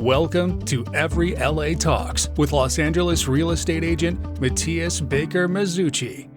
Welcome to Every LA Talks with Los Angeles real estate agent Matias Masucci.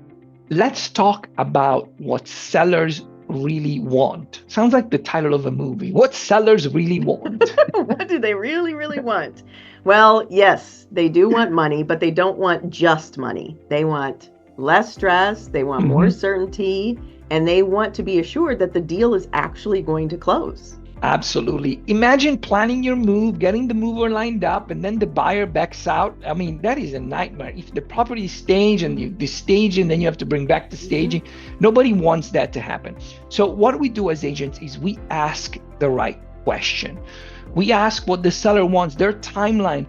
Let's talk about what sellers really want. Sounds like the title of a movie. What sellers really want. What do they really, really want? Well, yes, they do want money, but they don't want just money. They want less stress, they want more certainty, and they want to be assured that the deal is actually going to close. Absolutely. Imagine planning your move, getting the mover lined up, and then the buyer backs out. I mean, that is a nightmare. If the property is staged and the staging, then you have to bring back the staging. Nobody wants that to happen. So what we do as agents is we ask the right question. We ask what the seller wants, their timeline.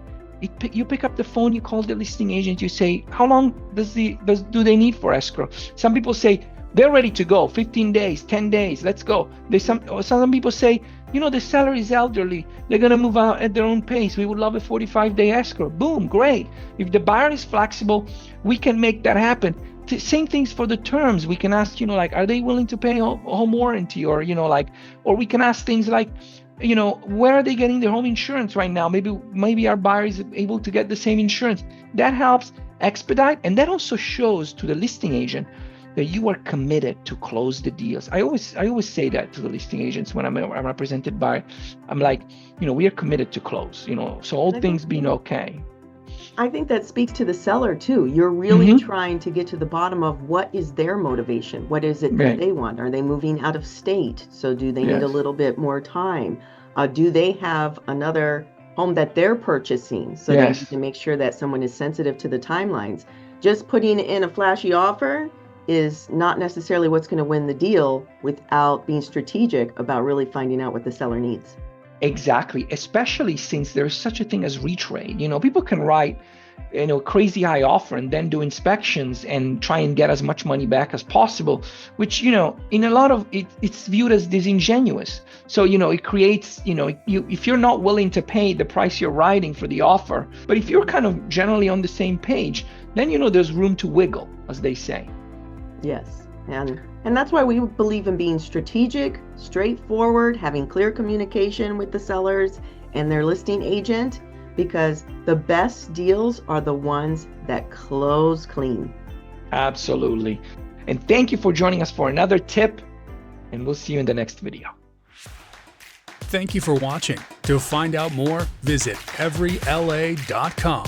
You pick up the phone, you call the listing agent, you say, how long do they need for escrow? Some people say, they're ready to go, 15 days, 10 days, let's go. Some people say, the seller is elderly, they're going to move out at their own pace. We would love a 45-day escrow. Boom, great. If the buyer is flexible, we can make that happen. Same things for the terms. We can ask, are they willing to pay home warranty? Or, or we can ask things like, where are they getting their home insurance right now? Maybe our buyer is able to get the same insurance. That helps expedite, and that also shows to the listing agent that you are committed to close the deals. I always say that to the listing agents when I'm represented by, I'm like, we are committed to close, so all things being okay. I think that speaks to the seller too. You're really trying to get to the bottom of what is their motivation. What is it that they want? Are they moving out of state? So do they need a little bit more time? Do they have another home that they're purchasing? So they need to make sure that someone is sensitive to the timelines. Just putting in a flashy offer is not necessarily what's going to win the deal without being strategic about really finding out what the seller needs. Exactly, especially since there's such a thing as retrade. People can write, crazy high offer and then do inspections and try and get as much money back as possible, which, in a lot of it's viewed as disingenuous. So, it creates, if you're not willing to pay the price you're writing for the offer, but if you're kind of generally on the same page, then, there's room to wiggle, as they say. Yes. And that's why we believe in being strategic, straightforward, having clear communication with the sellers and their listing agent, because the best deals are the ones that close clean. Absolutely. And thank you for joining us for another tip, and we'll see you in the next video. Thank you for watching. To find out more, visit everyla.com.